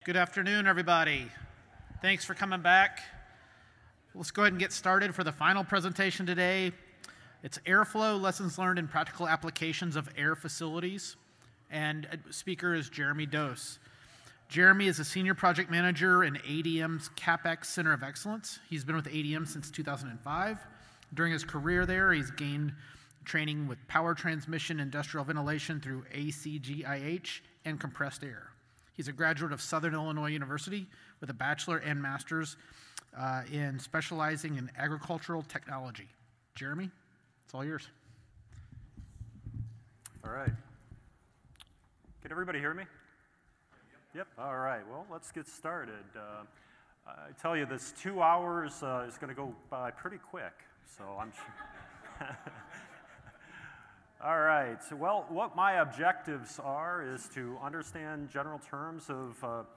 Good afternoon, everybody. Thanks for coming back. Let's go ahead and get started for the final presentation today. It's Airflow, Lessons Learned in Practical Applications of Air Facilities. And speaker is Jeremy Dose. Jeremy is a senior project manager in ADM's CapEx Center of Excellence. He's been with ADM since 2005. During his career there, he's gained training with power transmission, industrial ventilation through ACGIH, and compressed air. He's a graduate of Southern Illinois University with a bachelor and master's in specializing in agricultural technology. Jeremy, it's all yours. All right. Can everybody hear me? Yep. All right. Well, let's get started. I tell you, this 2 hours is going to go by pretty quick, so I'm All right, so well, what my objectives are is to understand general terms of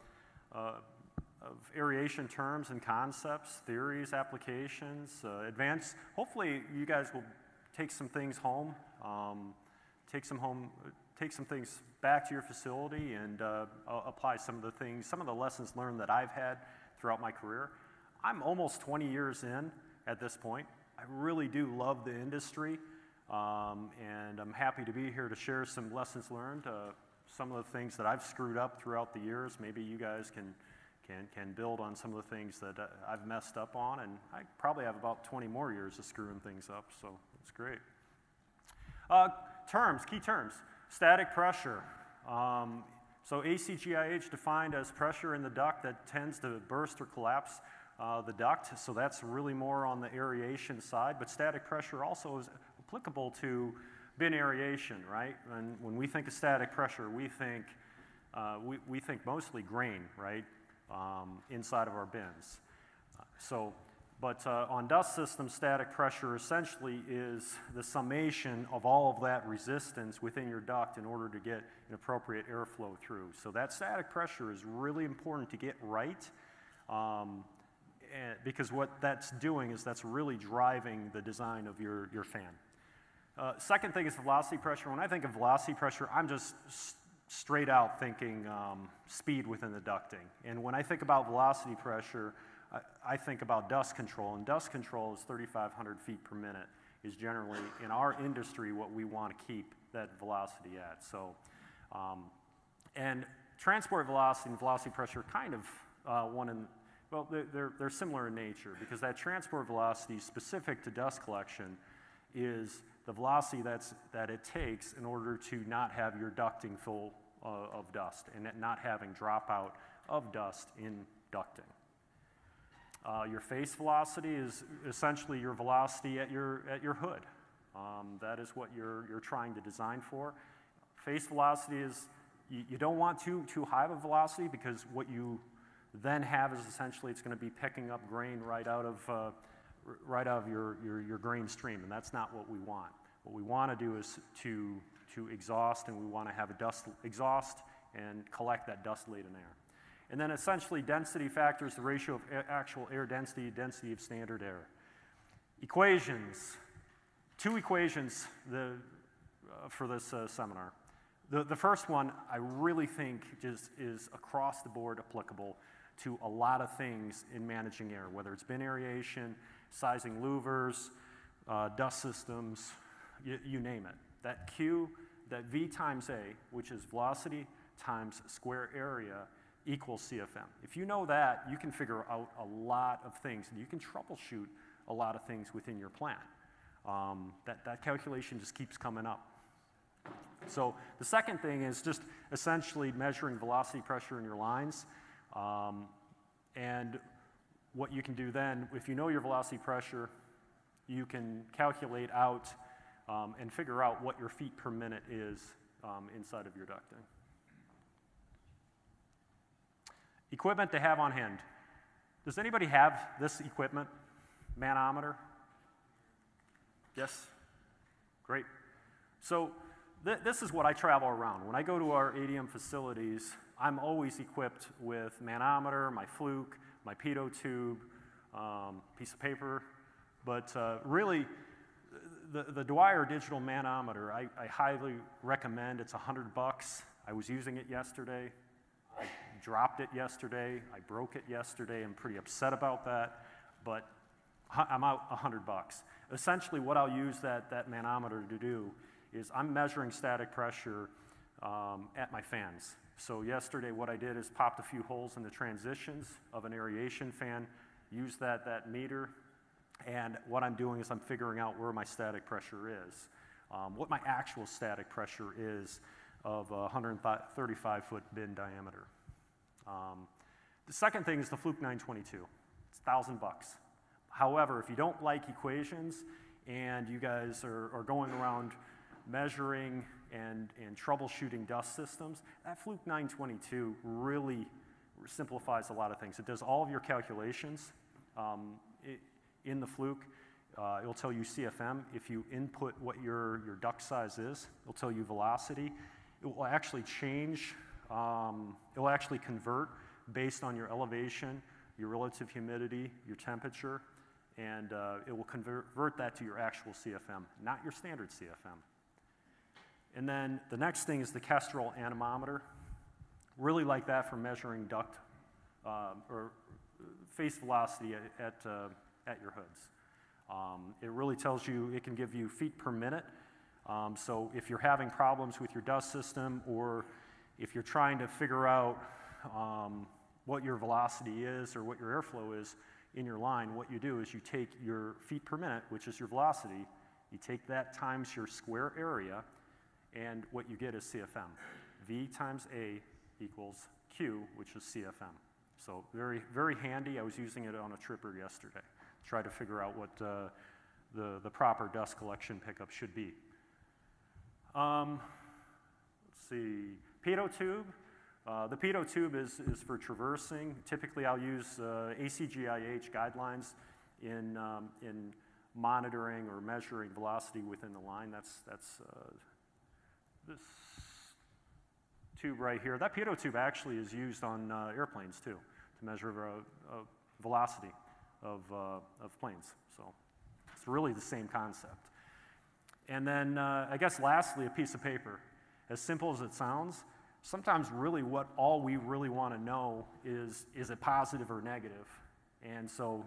aeration terms and concepts, theories, applications, advanced. Hopefully you guys will take some things home, take some things back to your facility and apply some of the things, some of the lessons learned that I've had throughout my career. I'm almost 20 years in at this point. I really do love the industry. And I'm happy to be here to share some lessons learned, some of the things that I've screwed up throughout the years. Maybe you guys can build on some of the things that I've messed up on, and I probably have about 20 more years of screwing things up, so it's great. Terms, key terms. Static pressure. So ACGIH defined as pressure in the duct that tends to burst or collapse the duct, so that's really more on the aeration side, but static pressure also is applicable to bin aeration, right? And when we think of static pressure, we think mostly grain, right, inside of our bins. But on dust systems, static pressure essentially is the summation of all of that resistance within your duct in order to get an appropriate airflow through. So that static pressure is really important to get right, because what that's doing is that's really driving the design of your fan. Second thing is velocity pressure. When I think of velocity pressure, I'm just straight out thinking speed within the ducting. And when I think about velocity pressure, I think about dust control. And dust control is 3,500 feet per minute is generally, in our industry, what we want to keep that velocity at. So, and transport velocity and velocity pressure kind of they're similar in nature, because that transport velocity specific to dust collection is the velocity that it takes in order to not have your ducting full of dust and not having dropout of dust in ducting. Your face velocity is essentially your velocity at your hood. That is what you're trying to design for. Face velocity is, you don't want too high of a velocity, because what you then have is essentially it's going to be picking up grain right out of your grain stream, and that's not what we want. What we want to do is to exhaust, and we want to have a dust exhaust and collect that dust laden air. And then essentially density factors, the ratio of actual air density, density of standard air. Equations, two equations for this seminar. The first one I really think just is across the board applicable to a lot of things in managing air, whether it's bin aeration, sizing louvers, dust systems, you name it. That Q, that V times A, which is velocity times square area, equals CFM. If you know that, you can figure out a lot of things, and you can troubleshoot a lot of things within your plant. That calculation just keeps coming up. So the second thing is just essentially measuring velocity pressure in your lines. And what you can do then, if you know your velocity pressure, you can calculate out and figure out what your feet per minute is inside of your ducting. Equipment to have on hand. Does anybody have this equipment? Manometer? Yes? Great. So this is what I travel around. When I go to our ADM facilities, I'm always equipped with manometer, my fluke, my pitot tube, piece of paper. But really, the Dwyer digital manometer, I highly recommend. It's $100. I was using it yesterday. I dropped it yesterday. I broke it yesterday. I'm pretty upset about that, but I'm out $100. Essentially, what I'll use that manometer to do is I'm measuring static pressure at my fans. So yesterday, what I did is popped a few holes in the transitions of an aeration fan, used that meter, and what I'm doing is I'm figuring out where my static pressure is, what my actual static pressure is of a 135-foot bin diameter. The second thing is the Fluke 922. It's $1,000. However, if you don't like equations and you guys are going around measuring and troubleshooting dust systems, that Fluke 922 really simplifies a lot of things. It does all of your calculations in the Fluke. It'll tell you CFM. If you input what your duct size is, it'll tell you velocity. It will actually change, it will actually convert based on your elevation, your relative humidity, your temperature, and it will convert that to your actual CFM, not your standard CFM. And then the next thing is the Kestrel anemometer. Really like that for measuring duct or face velocity at your hoods. It really tells you, it can give you feet per minute. So if you're having problems with your dust system, or if you're trying to figure out what your velocity is or what your airflow is in your line, what you do is you take your feet per minute, which is your velocity, you take that times your square area, and what you get is CFM. V times A equals Q, which is CFM. So very, very handy. I was using it on a tripper yesterday. Try to figure out what the proper dust collection pickup should be. Let's see, pitot tube. The pitot tube is for traversing. Typically, I'll use ACGIH guidelines in monitoring or measuring velocity within the line. That's this tube right here. That pitot tube actually is used on airplanes too, to measure velocity of planes. So it's really the same concept. And then I guess lastly, a piece of paper. As simple as it sounds, sometimes really all we really want to know is it positive or negative? And so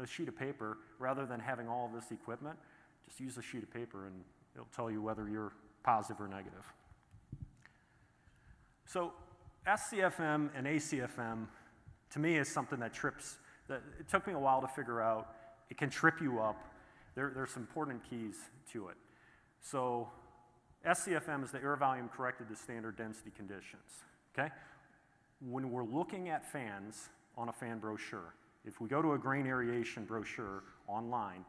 a sheet of paper, rather than having all of this equipment, just use a sheet of paper and it'll tell you whether you're positive or negative. So SCFM and ACFM, to me, is something that it took me a while to figure out. It can trip you up. There's some important keys to it. So SCFM is the air volume corrected to standard density conditions, okay? When we're looking at fans on a fan brochure, if we go to a grain aeration brochure online,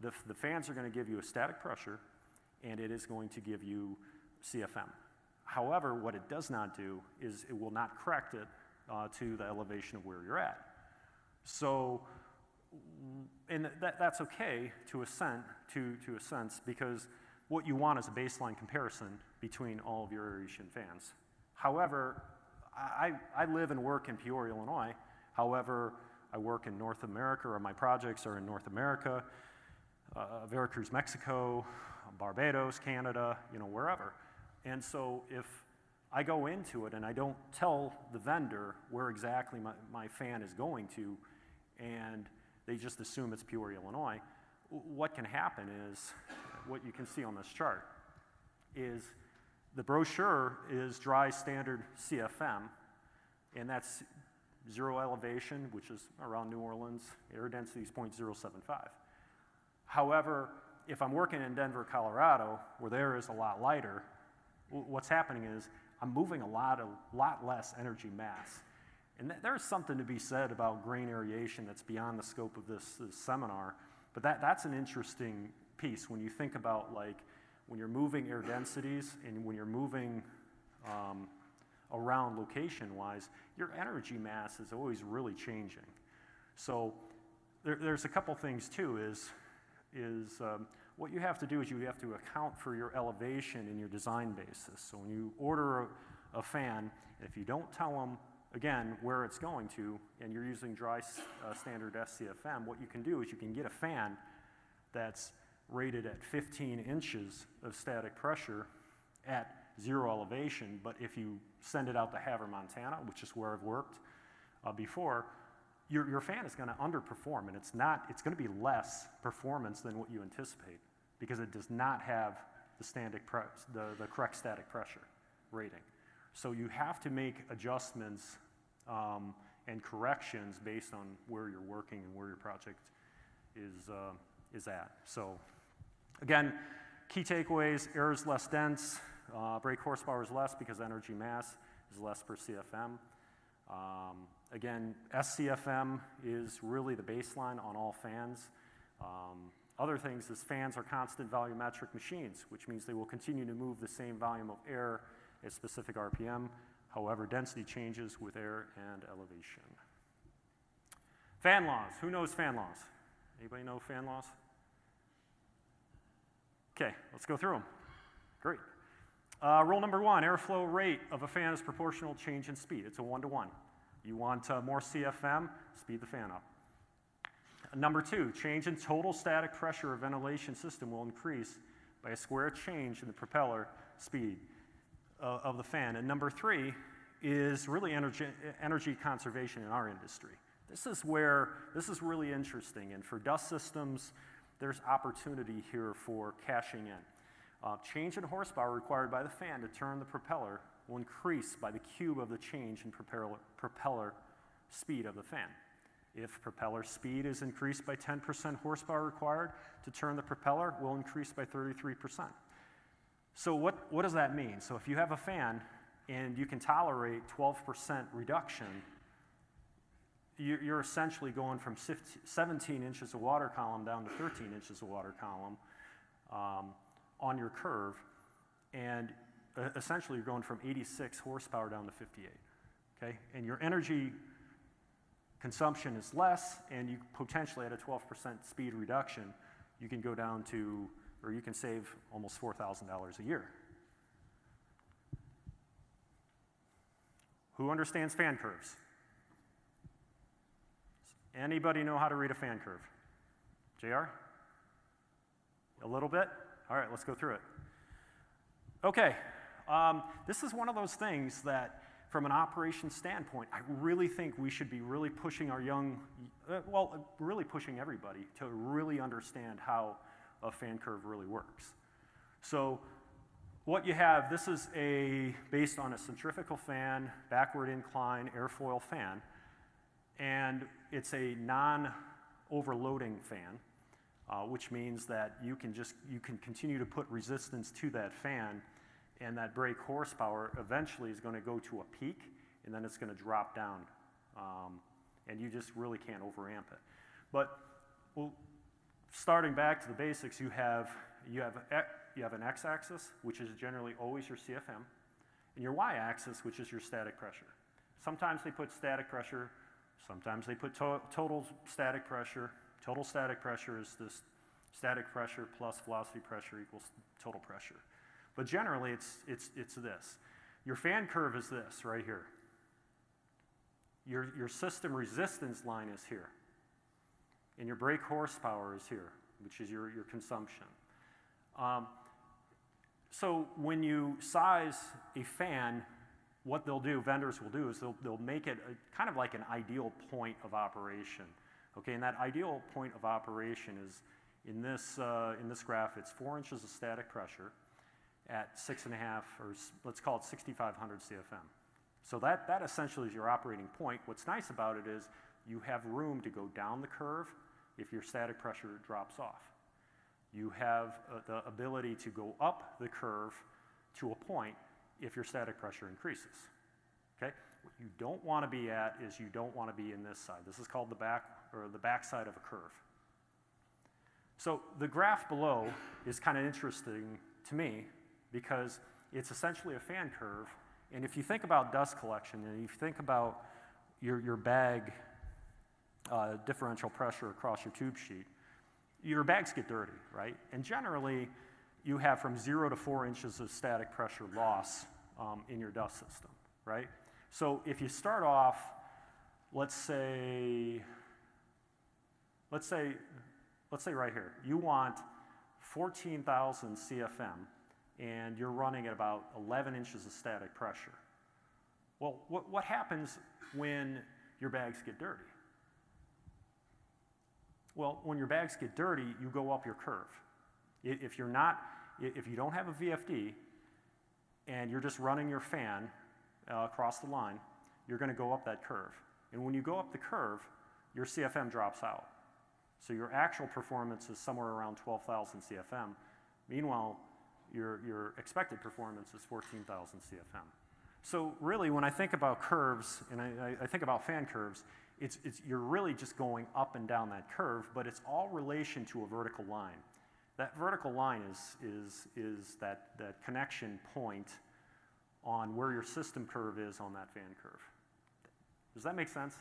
the fans are going to give you a static pressure, and it is going to give you CFM. However, what it does not do is it will not correct it to the elevation of where you're at. So, and that's okay to a sense, because what you want is a baseline comparison between all of your aeration fans. However, I live and work in Peoria, Illinois. However, I work in North America, or my projects are in North America, Veracruz, Mexico, Barbados, Canada, wherever. And so if I go into it and I don't tell the vendor where exactly my fan is going to, and they just assume it's Peoria, Illinois, what can happen is, what you can see on this chart, is the brochure is dry standard CFM, and that's 0 elevation, which is around New Orleans. Air density is 0.075. However, if I'm working in Denver, Colorado, where the air is a lot lighter, what's happening is I'm moving a lot less energy mass. And there's something to be said about grain aeration that's beyond the scope of this seminar, but that's an interesting piece when you think about, like, when you're moving air densities and when you're moving around location-wise, your energy mass is always really changing. So there's a couple things too, is what you have to do is you have to account for your elevation in your design basis. So when you order a fan, if you don't tell them, again, where it's going to, and you're using dry standard SCFM, what you can do is you can get a fan that's rated at 15 inches of static pressure at zero elevation, but if you send it out to Havre, Montana, which is where I've worked before, your fan is going to underperform, and it's going to be less performance than what you anticipate because it does not have the correct static pressure rating. So you have to make adjustments and corrections based on where you're working and where your project is at. So again, key takeaways: air is less dense, brake horsepower is less because energy mass is less per CFM. Again, SCFM is really the baseline on all fans. Other things is fans are constant volumetric machines, which means they will continue to move the same volume of air at specific RPM. However, density changes with air and elevation. Fan laws. Who knows fan laws? Anybody know fan laws? Okay, let's go through them. Great. Rule number 1, airflow rate of a fan is proportional change in speed. It's a 1-to-1. You want more CFM, speed the fan up. Number 2, change in total static pressure of ventilation system will increase by a square change in the propeller speed of the fan. And number 3 is really energy conservation in our industry. This is really interesting, and for dust systems, there's opportunity here for cashing in. Change in horsepower required by the fan to turn the propeller will increase by the cube of the change in propeller speed of the fan. If propeller speed is increased by 10% horsepower required to turn the propeller, will increase by 33%. So what does that mean? So if you have a fan and you can tolerate 12% reduction, you're essentially going from 17 inches of water column down to 13 inches of water column on your curve, and essentially you're going from 86 horsepower down to 58, okay? And your energy consumption is less, and you potentially at a 12% speed reduction, you can go down to, or you can save almost $4,000 a year. Who understands fan curves? Anybody know how to read a fan curve? JR? A little bit? All right, let's go through it. Okay, this is one of those things that from an operations standpoint, I really think we should be really pushing our really pushing everybody to really understand how a fan curve really works. So what you have, this is based on a centrifugal fan, backward incline, airfoil fan, and it's a non-overloading fan, which means that you can continue to put resistance to that fan, and that brake horsepower eventually is going to go to a peak, and then it's going to drop down, and you just really can't overamp it. But starting back to the basics, you have an x-axis, which is generally always your CFM, and your y-axis, which is your static pressure. Sometimes they put static pressure, sometimes they put total static pressure. Total static pressure is this static pressure plus velocity pressure equals total pressure. But generally, it's this. Your fan curve is this right here. Your system resistance line is here. And your brake horsepower is here, which is your consumption. So when you size a fan, what they'll do, vendors will do, is they'll make it kind of like an ideal point of operation. Okay, and that ideal point of operation is in this graph, it's 4 inches of static pressure at 6.5, or let's call it 6,500 CFM. So that essentially is your operating point. What's nice about it is you have room to go down the curve if your static pressure drops off. You have the ability to go up the curve to a point if your static pressure increases. Okay? What you don't want to be at is you don't want to be in this side. This is called the back side of a curve. So the graph below is kind of interesting to me because it's essentially a fan curve. And if you think about dust collection and you think about your bag differential pressure across your tube sheet, your bags get dirty, right? And generally, you have from 0 to 4 inches of static pressure loss in your dust system, right? So if you start off, let's say right here, you want 14,000 CFM and you're running at about 11 inches of static pressure. Well, what happens when your bags get dirty? Well, when your bags get dirty, you go up your curve. If you don't have a VFD and you're just running your fan across the line, you're going to go up that curve. And when you go up the curve, your CFM drops out. So your actual performance is somewhere around 12,000 CFM. Meanwhile, your expected performance is 14,000 CFM. So really, when I think about curves, and I think about fan curves, you're really just going up and down that curve, but it's all relation to a vertical line. That vertical line is that connection point on where your system curve is on that fan curve. Does that make sense?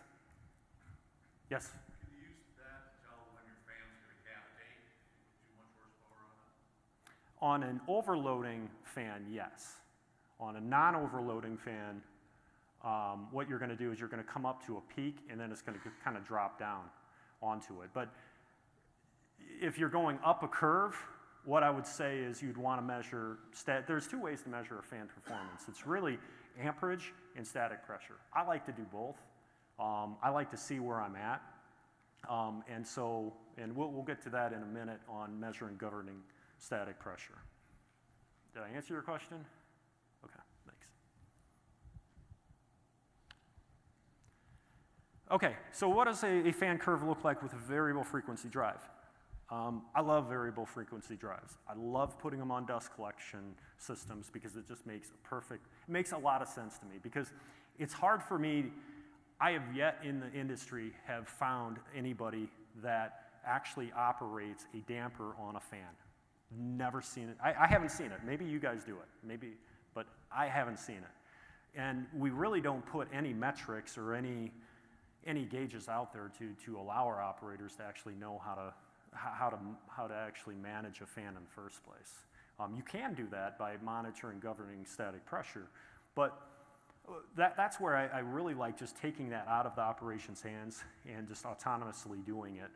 Yes? Can you use that to tell when your fan's going to cavitate with too much horsepower on it? On an overloading fan, yes. On a non-overloading fan, what you're going to do is you're going to come up to a peak, and then it's going to kind of drop down onto it. But if you're going up a curve, what I would say is you'd want to measure, there's two ways to measure a fan performance. It's really amperage and static pressure. I like to do both. I like to see where I'm at. And we'll get to that in a minute on measuring governing static pressure. Did I answer your question? Okay, thanks. Okay, so what does a fan curve look like with a variable frequency drive? I love variable frequency drives. I love putting them on dust collection systems because it just makes it makes a lot of sense to me, because it's hard for me. I have yet in the industry have found anybody that actually operates a damper on a fan. Never seen it. I haven't seen it. Maybe you guys do it. Maybe, but I haven't seen it. And we really don't put any metrics or any gauges out there to allow our operators to actually know how to actually manage a fan in the first place. You can do that by monitoring governing static pressure, but that's where I really like just taking that out of the operations hands and just autonomously doing it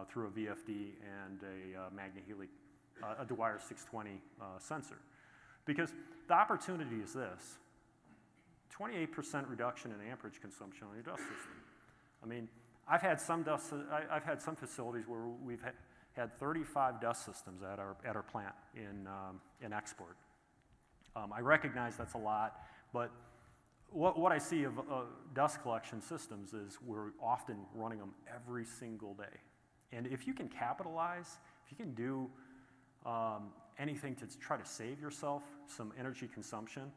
through a VFD and a Dwyer 620 sensor. Because the opportunity is this: 28% reduction in amperage consumption on your dust system. I mean, I've had some facilities where we've had 35 dust systems at our plant in export. I recognize that's a lot, but what I see of dust collection systems is we're often running them every single day. And if you can capitalize, if you can do anything to try to save yourself some energy consumption,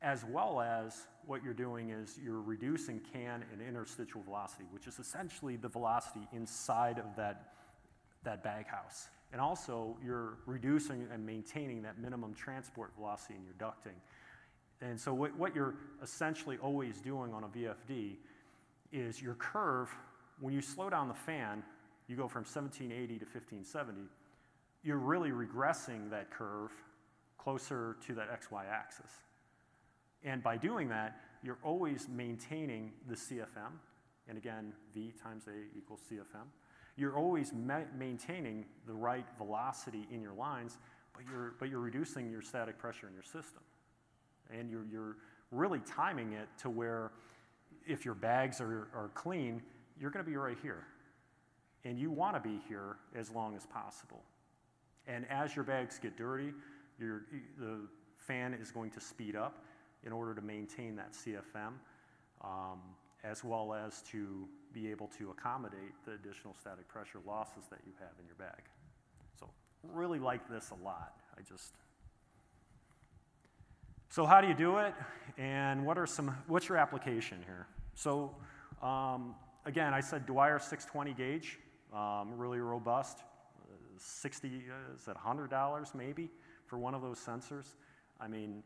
as well as what you're doing is you're reducing can and interstitial velocity, which is essentially the velocity inside of that bag house. And also, you're reducing and maintaining that minimum transport velocity in your ducting. And so what you're essentially always doing on a VFD is your curve, when you slow down the fan, you go from 1780 to 1570, you're really regressing that curve closer to that XY axis. And by doing that, you're always maintaining the CFM, and again, V times A equals CFM. You're always maintaining the right velocity in your lines, but you're reducing your static pressure in your system. And you're really timing it to where if your bags are clean, you're going to be right here. And you want to be here as long as possible. And as your bags get dirty, the fan is going to speed up in order to maintain that CFM, as well as to be able to accommodate the additional static pressure losses that you have in your bag. So really like this a lot. So how do you do it? And what's your application here? So again, I said Dwyer 620 gauge, really robust. 60, is that $100 maybe for one of those sensors? I mean,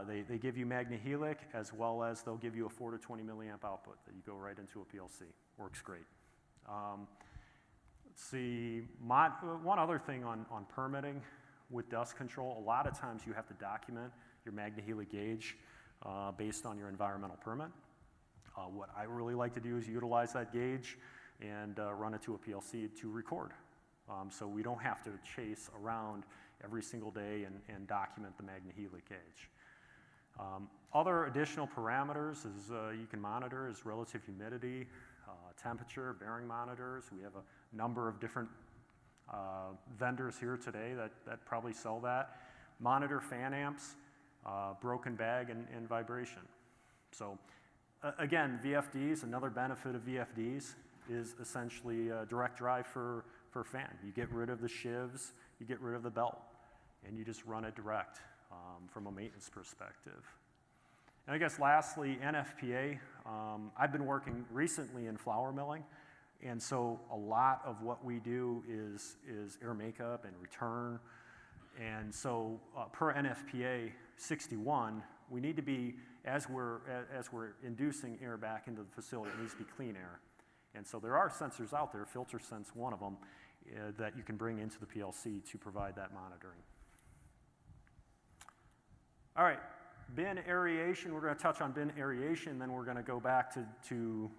they give you MagnaHelic, as well as they'll give you a 4 to 20 milliamp output that you go right into a PLC. Works great. Let's see, one other thing on permitting with dust control, a lot of times you have to document your MagnaHelic gauge based on your environmental permit. What I really like to do is utilize that gauge and run it to a PLC to record. So we don't have to chase around every single day and document the Magnehelic gauge. Other additional parameters you can monitor is relative humidity, temperature, bearing monitors. We have a number of different vendors here today that probably sell that. Monitor fan amps, broken bag, and vibration. So again, VFDs, another benefit of VFDs is essentially a direct drive for fan. You get rid of the shivs, you get rid of the belt, and you just run it direct from a maintenance perspective. And I guess lastly, NFPA. I've been working recently in flour milling, and so a lot of what we do is air makeup and return. And so per NFPA 61, we need to be, as we're inducing air back into the facility, it needs to be clean air. And so there are sensors out there, FilterSense one of them, that you can bring into the PLC to provide that monitoring. All right, bin aeration. We're going to touch on bin aeration, then we're going to go back to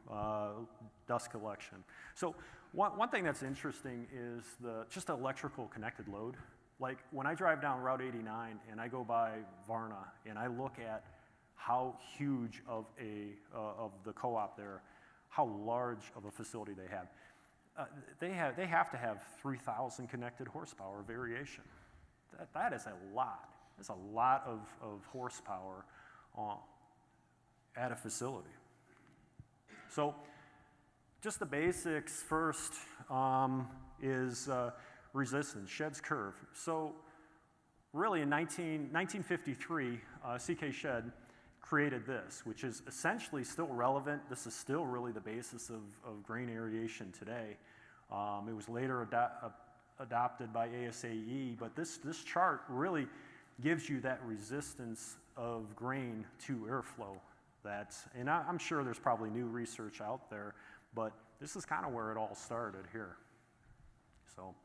dust collection. So one thing that's interesting is just the electrical connected load. Like when I drive down Route 89 and I go by Varna and I look at how huge of the co-op there, how large of a facility they have. They have to have 3,000 connected horsepower variation. That is a lot. That's a lot of horsepower at a facility. So just the basics first is resistance, Shedd's curve. So really in 1953, C.K. Shedd created this, which is essentially still relevant. This is still really the basis of grain aeration today. It was later adopted by ASAE, but this chart really gives you that resistance of grain to airflow. And I'm sure there's probably new research out there, but this is kind of where it all started here. So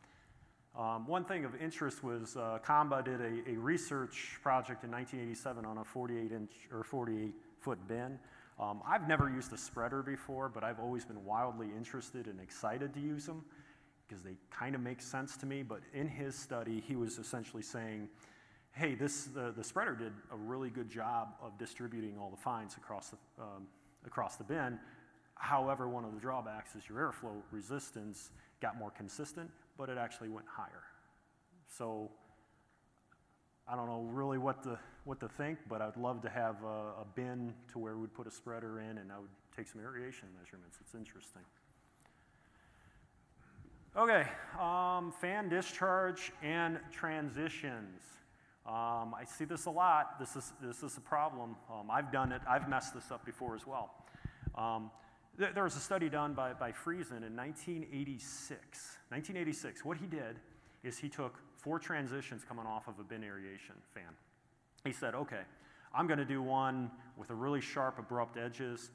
one thing of interest was CONVEY did a research project in 1987 on a 48-inch or 48-foot bin. I've never used a spreader before, but I've always been wildly interested and excited to use them because they kind of make sense to me. But in his study, he was essentially saying, hey, the spreader did a really good job of distributing all the fines across the bin. However, one of the drawbacks is your airflow resistance got more consistent, but it actually went higher. So I don't know really what to think, but I'd love to have a bin to where we'd put a spreader in and I would take some aeration measurements. It's interesting. Okay, fan discharge and transitions. I see this a lot. This is a problem. I've done it. I've messed this up before as well. There was a study done by Friesen in 1986. 1986. What he did is he took 4 transitions coming off of a bin aeration fan. He said, okay, I'm going to do one with a really sharp, abrupt edges,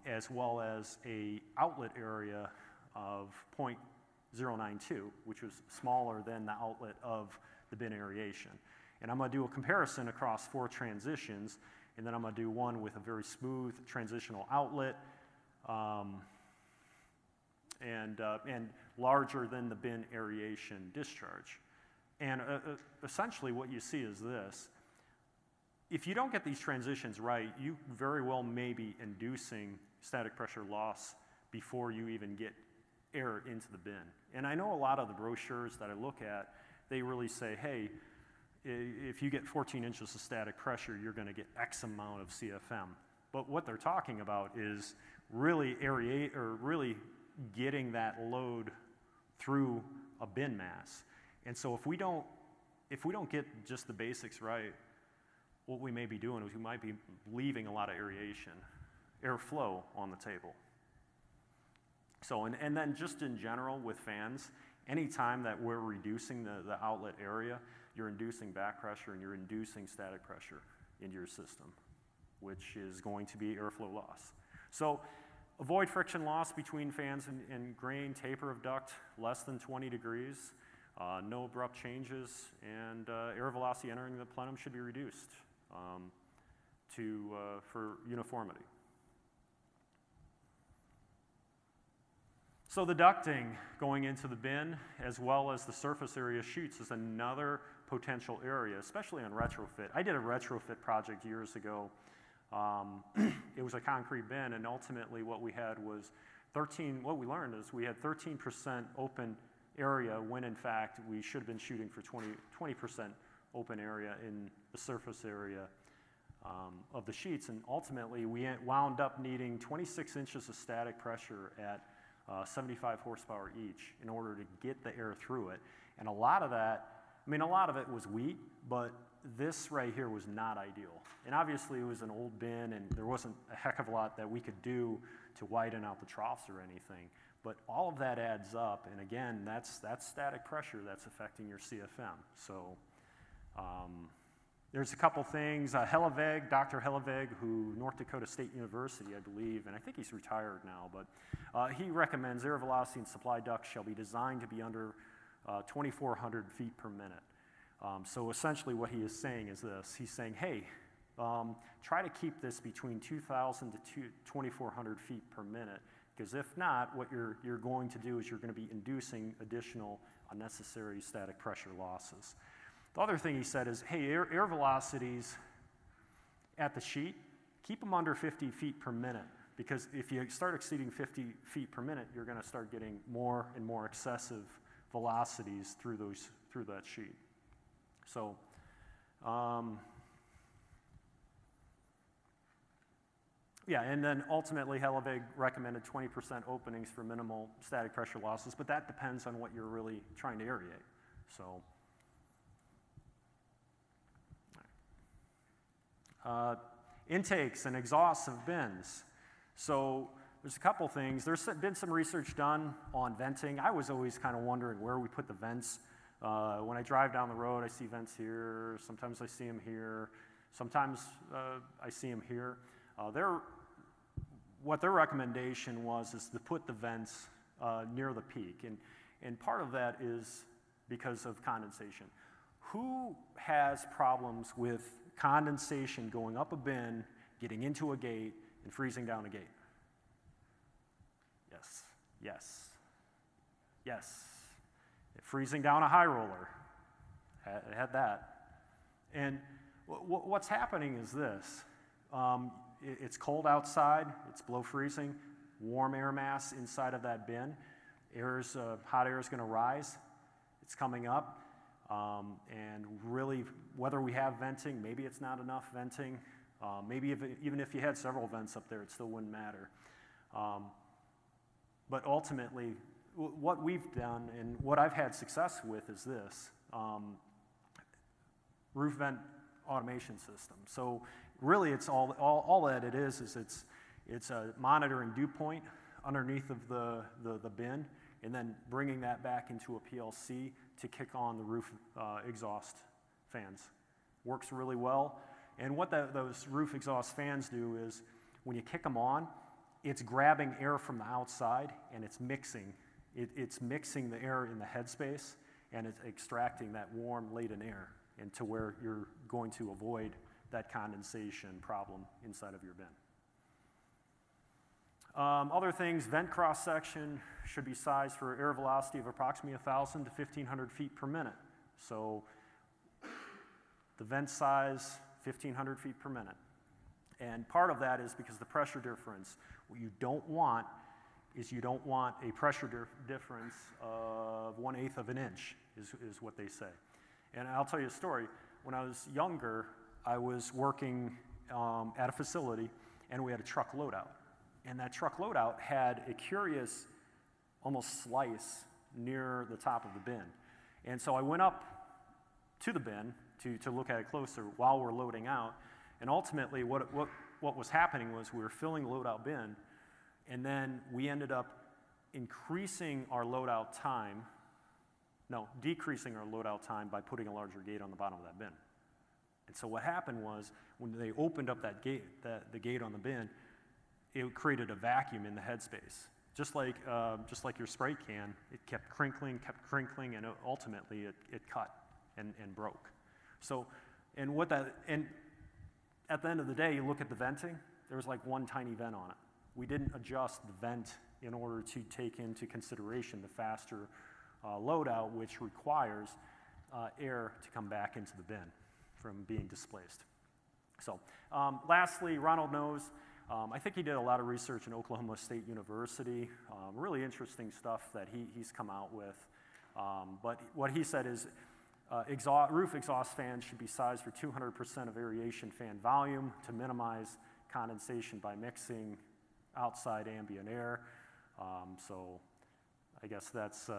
as well as a outlet area of 0.092, which was smaller than the outlet of the bin aeration. And I'm going to do a comparison across 4 transitions, and then I'm going to do one with a very smooth transitional outlet, and larger than the bin aeration discharge. And essentially what you see is this. If you don't get these transitions right, you very well may be inducing static pressure loss before you even get air into the bin. And I know a lot of the brochures that I look at, they really say, hey, if you get 14 inches of static pressure, you're going to get X amount of CFM. But what they're talking about is really really getting that load through a bin mass. And so if we don't get just the basics right, what we may be doing is we might be leaving a lot of airflow on the table. So, and then just in general with fans, anytime that we're reducing the outlet area, you're inducing back pressure and you're inducing static pressure into your system, which is going to be airflow loss. So avoid friction loss between fans and grain, taper of duct less than 20 degrees, no abrupt changes, and air velocity entering the plenum should be reduced for uniformity. So the ducting going into the bin, as well as the surface area chutes, is another potential area, especially on retrofit. I did a retrofit project years ago. It was a concrete bin, and ultimately what we had was what we learned is we had 13% open area when in fact we should have been shooting for 20% open area in the surface area of the sheets, and ultimately we wound up needing 26 inches of static pressure at 75 horsepower each in order to get the air through it. And a lot of that, I mean, a lot of it was wheat, but this right here was not ideal. And obviously it was an old bin and there wasn't a heck of a lot that we could do to widen out the troughs or anything. But all of that adds up, and again, that's static pressure that's affecting your CFM. So there's a couple things. Hellevaeg, Dr. Hellevaeg, who North Dakota State University, I believe, and I think he's retired now, but he recommends air velocity and supply ducts shall be designed to be under 2,400 feet per minute. So essentially what he is saying is this. He's saying, hey, try to keep this between 2,000 to 2,400 feet per minute, because if not, what you're going to do is you're going to be inducing additional unnecessary static pressure losses. The other thing he said is, hey, air velocities at the sheet, keep them under 50 feet per minute, because if you start exceeding 50 feet per minute, you're going to start getting more and more excessive velocities through that sheet. So, yeah, and then ultimately Hellevaeg recommended 20% openings for minimal static pressure losses, but that depends on what you're really trying to aerate. So, intakes and exhausts of bins. So there's a couple things. There's been some research done on venting. I was always kind of wondering where we put the vents. When I drive down the road, I see vents here. Sometimes I see them here. Sometimes I see them here. What their recommendation was is to put the vents near the peak. And part of that is because of condensation. Who has problems with condensation going up a bin, getting into a gate, and freezing down a gate? Yes, yes, yes. Freezing down a high roller, had that. And what's happening is this. It's cold outside, it's below freezing, warm air mass inside of that bin. Hot air is going to rise, it's coming up. And really, whether we have venting, maybe it's not enough venting. Maybe even if you had several vents up there, it still wouldn't matter. But ultimately, what we've done and what I've had success with is this, roof vent automation system. So really, it's all that it is it's a monitoring dew point underneath of the bin, and then bringing that back into a PLC to kick on the roof exhaust fans. Works really well. And what those roof exhaust fans do is when you kick them on, it's grabbing air from the outside and it's mixing. It's mixing the air in the headspace and it's extracting that warm latent air into where you're going to avoid that condensation problem inside of your bin. Other things, vent cross-section should be sized for air velocity of approximately 1,000 to 1,500 feet per minute. So the vent size, 1,500 feet per minute. And part of that is because the pressure difference. What you don't want is you don't want a pressure difference of 1/8 of an inch, is what they say. And I'll tell you a story. When I was younger, I was working at a facility, and we had a truck loadout. And that truck loadout had a curious, almost slice near the top of the bin. And so I went up to the bin to look at it closer while we're loading out. And ultimately, what was happening was we were filling the loadout bin, and then we ended up decreasing our loadout time by putting a larger gate on the bottom of that bin. And so what happened was when they opened up that gate, the gate on the bin, it created a vacuum in the headspace. Just like your spray can, it kept crinkling, and ultimately it cut and broke. So, and at the end of the day, you look at the venting, there was like one tiny vent on it. We didn't adjust the vent in order to take into consideration the faster loadout, which requires air to come back into the bin from being displaced. So lastly, Ronald knows, I think he did a lot of research in Oklahoma State University, really interesting stuff that he's come out with. But what he said is roof exhaust fans should be sized for 200% of aeration fan volume to minimize condensation by mixing outside ambient air. So I guess that's,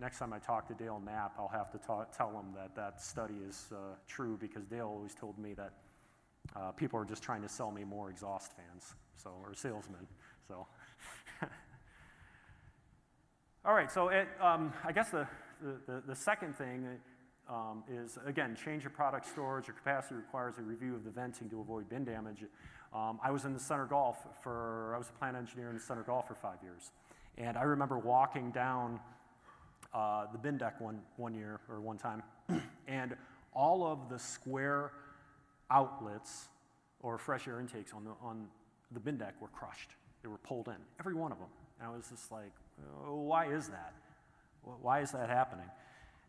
next time I talk to Dale Knapp, I'll have to tell him that that study is true, because Dale always told me that people are just trying to sell me more exhaust fans, so, or salesmen. So, all right. So I guess the second thing is, again, change of product storage or capacity requires a review of the venting to avoid bin damage. I was in the Center Gulf I was a plant engineer in the Center Gulf for 5 years, and I remember walking down the bin deck one time, and all of the square outlets or fresh air intakes on the bin deck were crushed. They were pulled in, every one of them. And I was just like, oh, why is that? Why is that happening?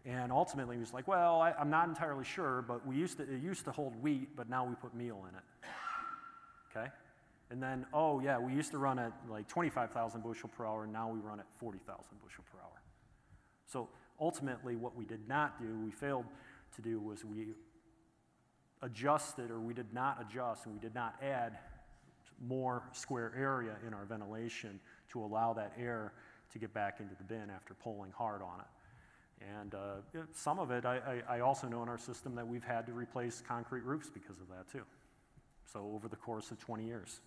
And ultimately he was like, well, I'm not entirely sure, but it used to hold wheat, but now we put meal in it. Okay? And then, oh yeah, we used to run at like 25,000 bushel per hour, and now we run at 40,000 bushel per hour. So ultimately what we did not do, we failed to do, was we adjusted, or we did not adjust, and we did not add more square area in our ventilation to allow that air to get back into the bin after pulling hard on it. And some of it, I also know in our system that we've had to replace concrete roofs because of that too. So over the course of 20 years.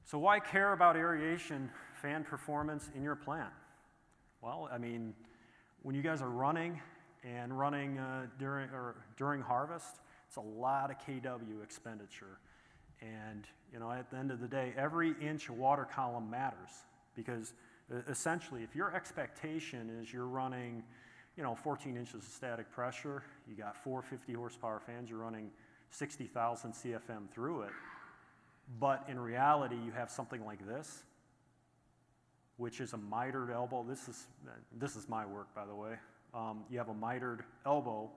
So why care about aeration fan performance in your plant? Well, I mean, when you guys are running during harvest, it's a lot of kW expenditure. And you know, at the end of the day, every inch of water column matters, because essentially, if your expectation is you're running, 14 inches of static pressure, you got 450 horsepower fans, you're running 60,000 CFM through it, but in reality, you have something like this, which is a mitered elbow. This is my work, by the way. You have a mitered elbow.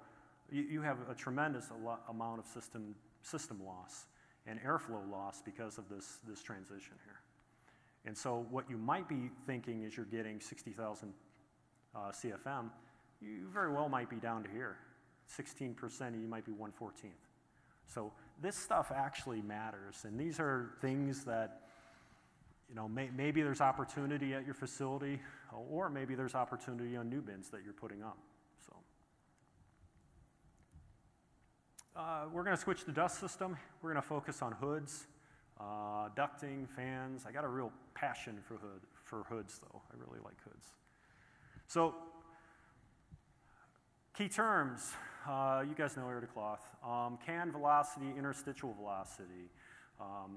You have a tremendous amount of system loss and airflow loss because of this transition here. And so what you might be thinking is you're getting 60,000 CFM, you very well might be down to here. 16%, you might be 1/14. So this stuff actually matters, and these are things that, maybe there's opportunity at your facility, or maybe there's opportunity on new bins that you're putting up. So we're going to switch to dust system. We're going to focus on hoods, ducting, fans. I got a real passion for hoods, though. I really like hoods. So key terms, you guys know air to cloth. Can velocity, interstitial velocity.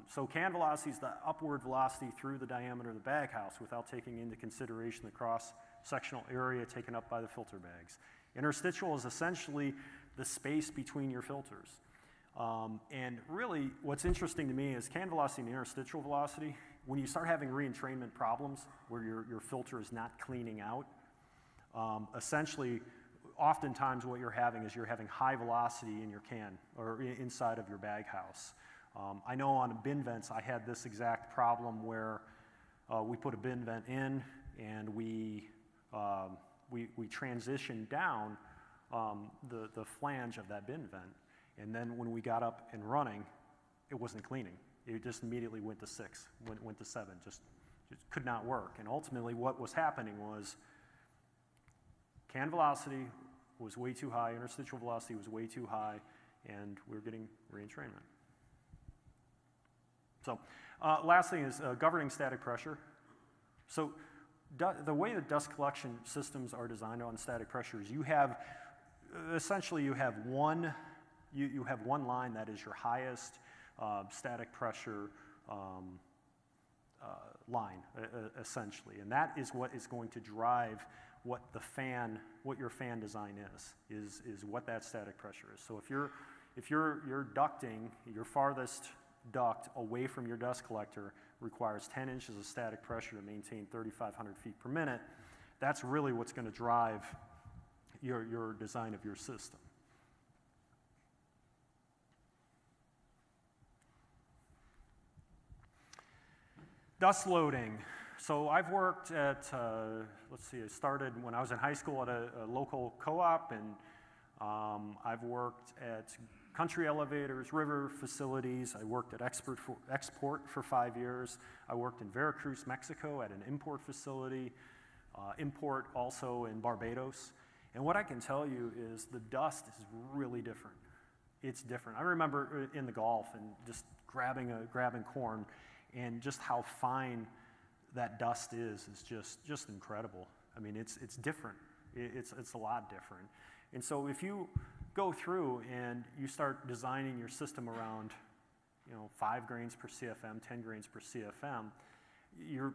So can velocity is the upward velocity through the diameter of the baghouse without taking into consideration the cross-sectional area taken up by the filter bags. Interstitial is essentially the space between your filters. And really, what's interesting to me is can velocity and interstitial velocity, when you start having re-entrainment problems where your filter is not cleaning out, essentially, oftentimes what you're having is high velocity in your can, or inside of your baghouse. I know on bin vents, I had this exact problem where we put a bin vent in, and we transitioned down the flange of that bin vent. And then when we got up and running, it wasn't cleaning. It just immediately went to 6, went to 7, just could not work. And ultimately what was happening was can velocity was way too high, interstitial velocity was way too high, and we were getting re-entrainment. So last thing is governing static pressure. So the way that dust collection systems are designed on static pressure is you have one line that is your highest static pressure line, essentially, and that is what is going to drive what your fan design is what that static pressure is. So if you're ducting your farthest duct away from your dust collector, requires 10 inches of static pressure to maintain 3,500 feet per minute. That's really what's going to drive your design of your system. Dust loading. So I've worked at, let's see, I started when I was in high school at a local co-op, and I've worked at country elevators, river facilities. I worked at export for 5 years. I worked in Veracruz, Mexico at an import facility, import also in Barbados. And what I can tell you is the dust is really different. It's different. I remember in the Gulf and just grabbing corn, and just how fine that dust is just incredible. I mean, it's different. It's a lot different. And so if you go through and you start designing your system around, 5 grains per CFM, 10 grains per CFM, you're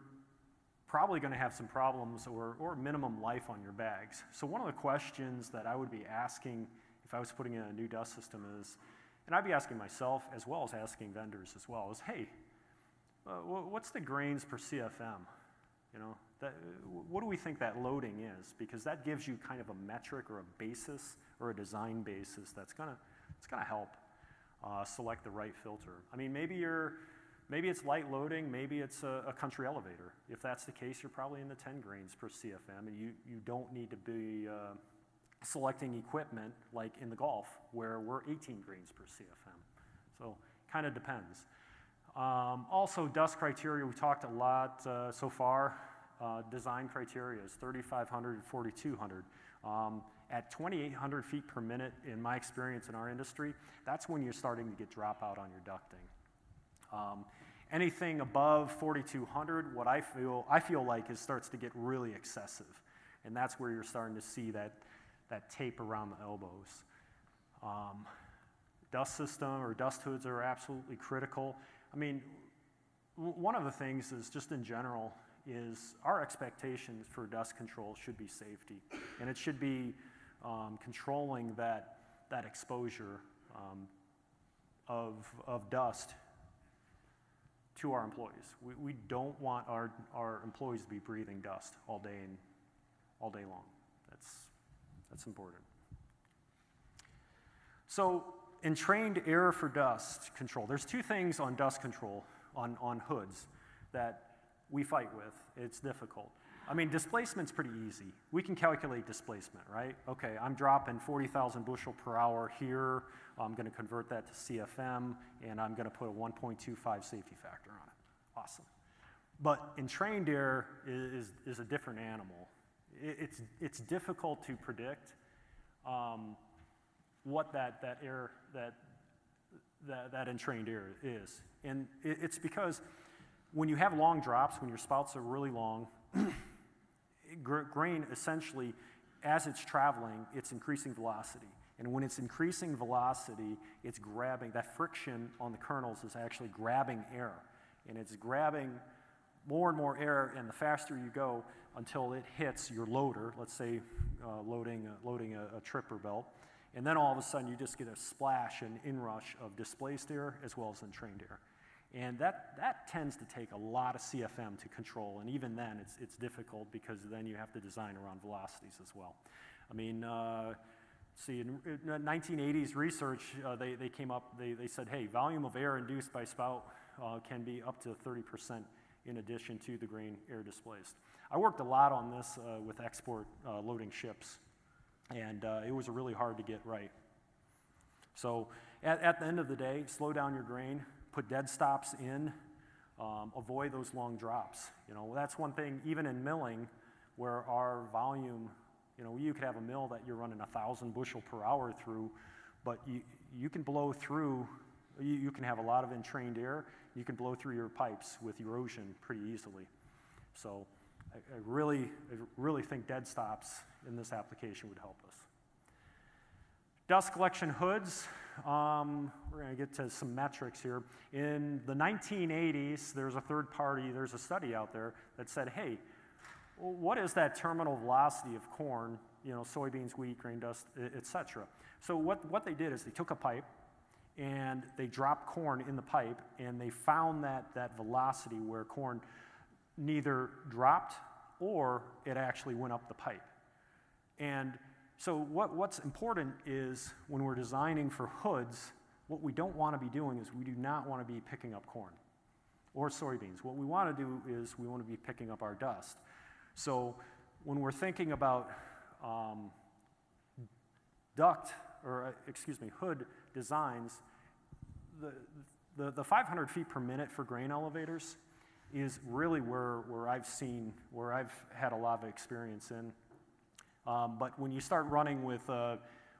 probably going to have some problems or minimum life on your bags. So one of the questions that I would be asking if I was putting in a new dust system is, and I'd be asking myself as well as asking vendors as well, is, hey, what's the grains per CFM? What do we think that loading is? Because that gives you kind of a metric or a basis or a design basis that's gonna help select the right filter. I mean, maybe it's light loading, maybe it's a country elevator. If that's the case, you're probably in the 10 grains per CFM, and you don't need to be selecting equipment like in the Gulf where we're 18 grains per CFM. So kind of depends. Also, dust criteria, we talked a lot so far. Design criteria is 3,500 and 4,200. At 2,800 feet per minute, in my experience in our industry, that's when you're starting to get dropout on your ducting. Anything above 4,200, what I feel like starts to get really excessive, and that's where you're starting to see that tape around the elbows. Dust system or dust hoods are absolutely critical. I mean, one of the things is just in general is our expectations for dust control should be safety, and it should be controlling that exposure of dust to our employees. We don't want our employees to be breathing dust all day long. That's important. So, entrained air for dust control. There's 2 things on dust control on hoods that we fight with. It's difficult. I mean, displacement's pretty easy. We can calculate displacement, right? Okay, I'm dropping 40,000 bushel per hour here. I'm going to convert that to CFM, and I'm going to put a 1.25 safety factor on it. Awesome. But entrained air is a different animal. It's difficult to predict what that entrained air is. And it's because when you have long drops, when your spouts are really long, grain essentially, as it's traveling, it's increasing velocity. And when it's increasing velocity, it's grabbing, that friction on the kernels is actually grabbing air. And it's grabbing more and more air, and the faster you go until it hits your loader, let's say loading a tripper belt, and then all of a sudden you just get a splash and inrush of displaced air as well as entrained air. And that tends to take a lot of CFM to control, and even then it's difficult because then you have to design around velocities as well. I mean, see, in 1980s research, they came up, they said, hey, volume of air induced by spout can be up to 30% in addition to the grain air displaced. I worked a lot on this with export loading ships, and it was really hard to get right. So at the end of the day, slow down your grain, put dead stops in, avoid those long drops. That's one thing, even in milling, where our volume, you could have a mill that you're running 1,000 bushel per hour through, but you can blow through, you can have a lot of entrained air, you can blow through your pipes with erosion pretty easily. So I really think dead stops in this application would help us. Dust collection hoods, we're going to get to some metrics here. In the 1980s, there's a study out there that said, hey, what is that terminal velocity of corn, soybeans, wheat, grain dust, et cetera? So what they did is they took a pipe and they dropped corn in the pipe, and they found that velocity where corn neither dropped or it actually went up the pipe. And so what's important is when we're designing for hoods, what we don't want to be doing is we do not want to be picking up corn or soybeans. What we want to do is we want to be picking up our dust. So when we're thinking about hood designs, the 500 feet per minute for grain elevators is really where I've had a lot of experience in. But when you start running with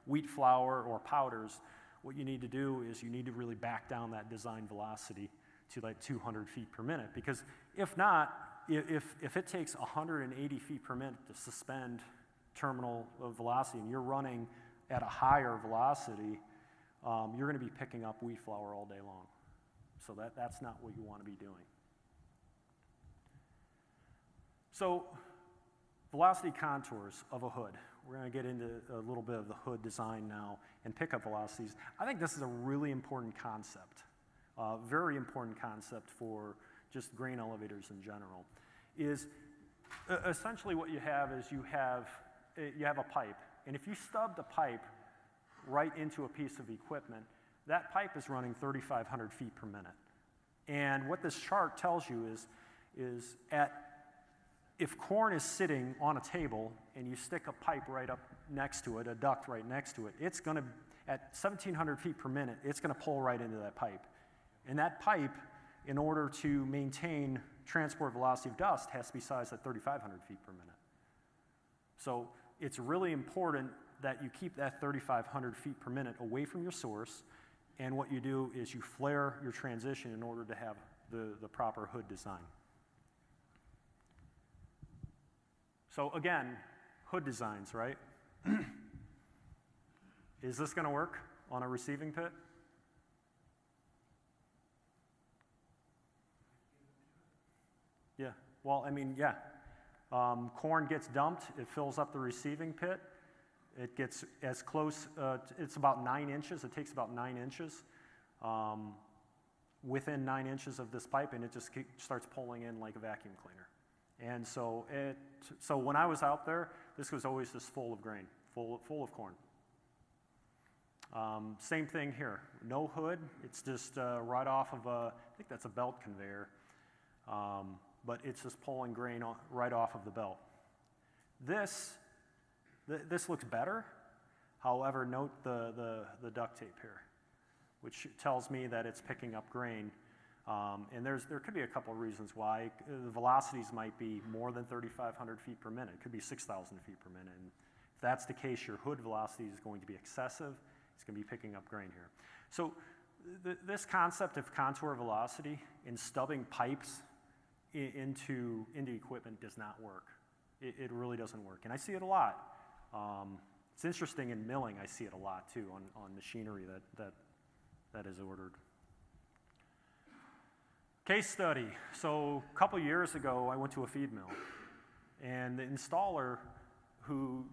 wheat flour or powders, what you need to do is you need to really back down that design velocity to like 200 feet per minute. Because if not, if it takes 180 feet per minute to suspend terminal velocity and you're running at a higher velocity, you're going to be picking up wheat flour all day long. So that's not what you want to be doing. So velocity contours of a hood. We're going to get into a little bit of the hood design now and pickup velocities. I think this is a really important concept, very important concept for just grain elevators in general. Is essentially what you have is you have a pipe, and if you stub the pipe right into a piece of equipment, that pipe is running 3,500 feet per minute. And what this chart tells you is if corn is sitting on a table and you stick a pipe right up next to it, a duct right next to it, it's going to, at 1,700 feet per minute, it's going to pull right into that pipe. And that pipe, in order to maintain transport velocity of dust, has to be sized at 3,500 feet per minute. So it's really important that you keep that 3,500 feet per minute away from your source, and what you do is you flare your transition in order to have the proper hood design. So again, hood designs, right? Is this going to work on a receiving pit? Yeah, well, I mean, yeah. Corn gets dumped, it fills up the receiving pit. It gets as close, it's about 9 inches, it takes about 9 inches within 9 inches of this pipe, and it just starts pulling in like a vacuum cleaner. And so when I was out there, this was always just full of grain, full of corn. Same thing here, no hood, it's just right off of I think that's a belt conveyor, but it's just pulling grain right off of the belt. This looks better, however, note the duct tape here, which tells me that it's picking up grain. And there could be a couple of reasons why. The velocities might be more than 3,500 feet per minute. It could be 6,000 feet per minute. And if that's the case, your hood velocity is going to be excessive. It's going to be picking up grain here. So this concept of contour velocity in stubbing pipes into equipment does not work. It really doesn't work. And I see it a lot. It's interesting in milling, I see it a lot too on machinery that is ordered. Case study. So a couple years ago, I went to a feed mill, and the installer who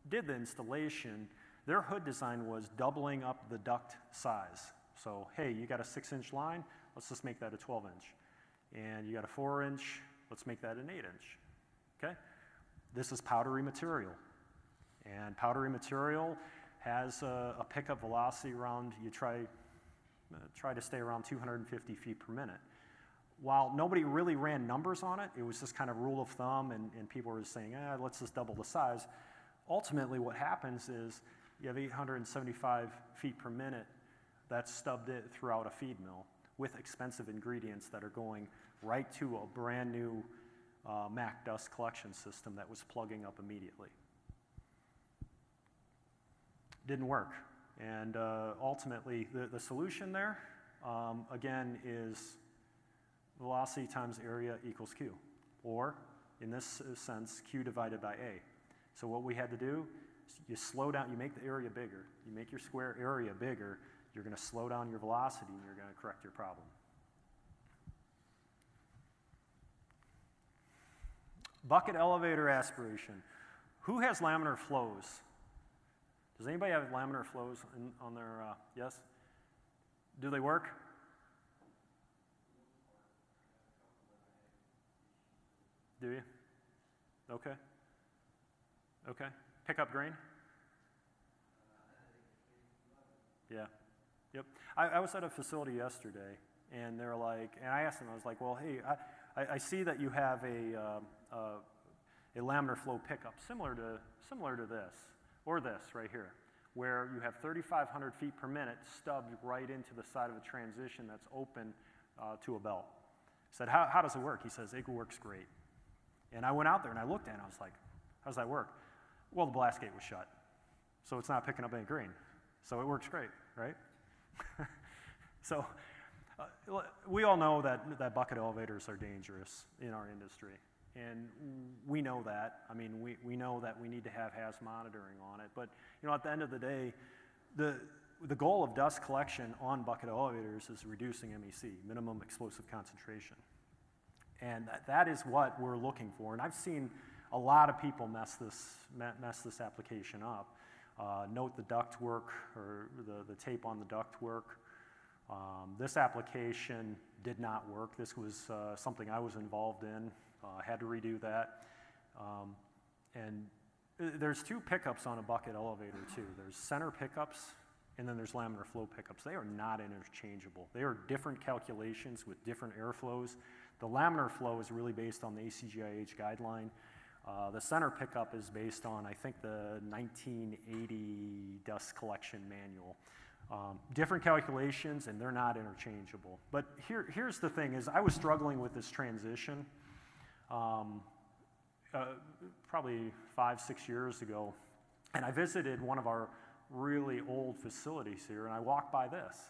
did the installation, their hood design was doubling up the duct size. So, hey, you got a 6-inch line, let's just make that a 12-inch. And you got a 4-inch, let's make that an 8-inch. Okay? This is powdery material. And powdery material has a pickup velocity around, you try to stay around 250 feet per minute. While nobody really ran numbers on it, it was just kind of rule of thumb, and people were just saying, let's just double the size. Ultimately, what happens is you have 875 feet per minute that's stubbed it throughout a feed mill with expensive ingredients that are going right to a brand new MAC dust collection system that was plugging up immediately. Didn't work. And ultimately, the solution there, again, is velocity times area equals Q, or in this sense, Q divided by A. So what we had to do is you slow down, you make the area bigger, you make your square area bigger, you're going to slow down your velocity and you're going to correct your problem. Bucket elevator aspiration. Who has laminar flows? Does anybody have laminar flows on their, yes? Do they work? Do you? Okay. Okay. Pick up grain? Yeah. Yep. I was at a facility yesterday, and they're like, and I asked them, I was like, well, hey, I see that you have a laminar flow pickup similar to this, or this right here, where you have 3,500 feet per minute stubbed right into the side of a transition that's open to a belt. I said, how does it work? He says, it works great. And I went out there and I looked at it and I was like, how does that work? Well, the blast gate was shut, so it's not picking up any grain. So it works great, right? So we all know that bucket elevators are dangerous in our industry. And we know that. I mean, we know that we need to have HAZ monitoring on it. But you know, at the end of the day, the goal of dust collection on bucket elevators is reducing MEC, minimum explosive concentration. And that is what we're looking for. And I've seen a lot of people mess this application up. Note the duct work, or the tape on the duct work. This application did not work. This was something I was involved in. Had to redo that. And there's two pickups on a bucket elevator too. There's center pickups, and then there's laminar flow pickups. They are not interchangeable. They are different calculations with different airflows. The laminar flow is really based on the ACGIH guideline. The center pickup is based on, I think, the 1980 dust collection manual. Different calculations, and they're not interchangeable. But here's the thing, is I was struggling with this transition probably 5-6 years ago, and I visited one of our really old facilities here, and I walked by this.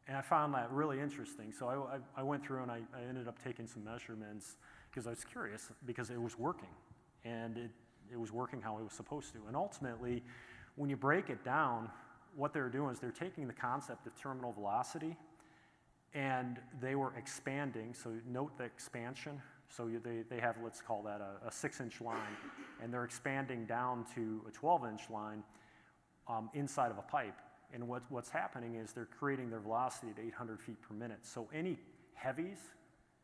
And I found that really interesting. So I went through and I ended up taking some measurements because I was curious, because it was working. And it was working how it was supposed to. And ultimately, when you break it down, what they're doing is they're taking the concept of terminal velocity, and they were expanding. So note the expansion. So they have, let's call that a 6-inch line, and they're expanding down to a 12-inch line inside of a pipe. And what's happening is they're creating their velocity at 800 feet per minute. So any heavies,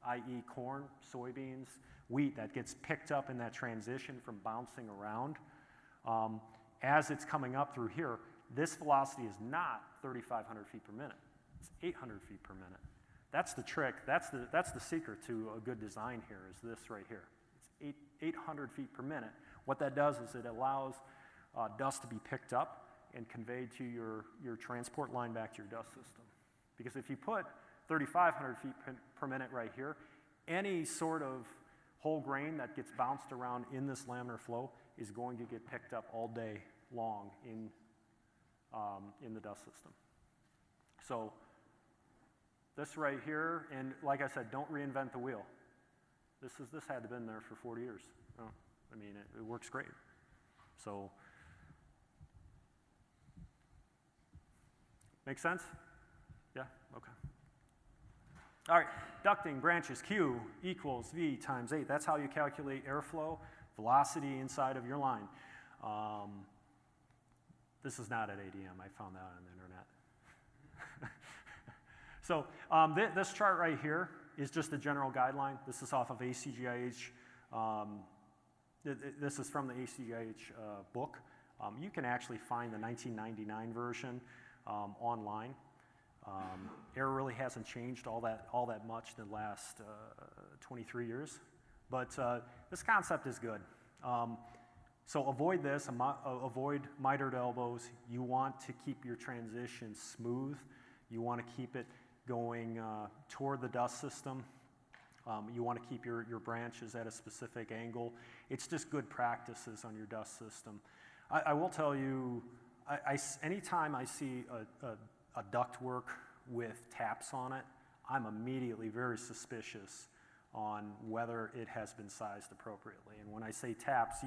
i.e. corn, soybeans, wheat, that gets picked up in that transition from bouncing around, as it's coming up through here, this velocity is not 3,500 feet per minute. It's 800 feet per minute. That's the trick. That's the secret to a good design here, is this right here. It's 800 feet per minute. What that does is it allows dust to be picked up and conveyed to your transport line back to your dust system. Because if you put 3,500 feet per minute right here, any sort of whole grain that gets bounced around in this laminar flow is going to get picked up all day long in the dust system. So this right here, and like I said, don't reinvent the wheel. This had to have been there for 40 years. Oh, I mean, it works great. So, make sense? Yeah? Okay. All right, ducting branches, Q equals V times 8. That's how you calculate airflow, velocity inside of your line. This is not at ADM. I found that on the internet. So this chart right here is just a general guideline. This is off of ACGIH. This is from the ACGIH book. You can actually find the 1999 version online. Air really hasn't changed all that much in the last 23 years, but this concept is good. So avoid this, avoid mitered elbows. You want to keep your transition smooth. You want to keep it going toward the dust system. You want to keep your branches at a specific angle. It's just good practices on your dust system. I will tell you, anytime I see a ductwork with taps on it, I'm immediately very suspicious on whether it has been sized appropriately. And when I say taps,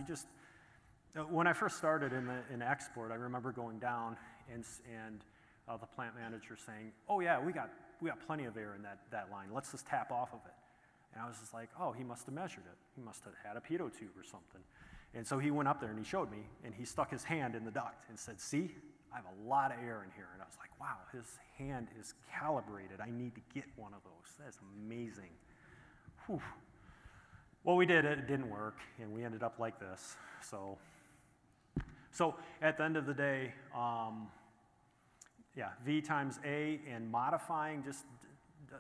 when I first started in export, I remember going down and the plant manager saying, "Oh yeah, we got plenty of air in that line. Let's just tap off of it." And I was just like, "Oh, he must have measured it. He must have had a pitot tube or something." And so he went up there and he showed me, and he stuck his hand in the duct and said, "See, I have a lot of air in here. And I was like, wow, his hand is calibrated. I need to get one of those. That's amazing. Whew. Well, we did it. It didn't work, and we ended up like this. So at the end of the day, yeah, V times A, and modifying, just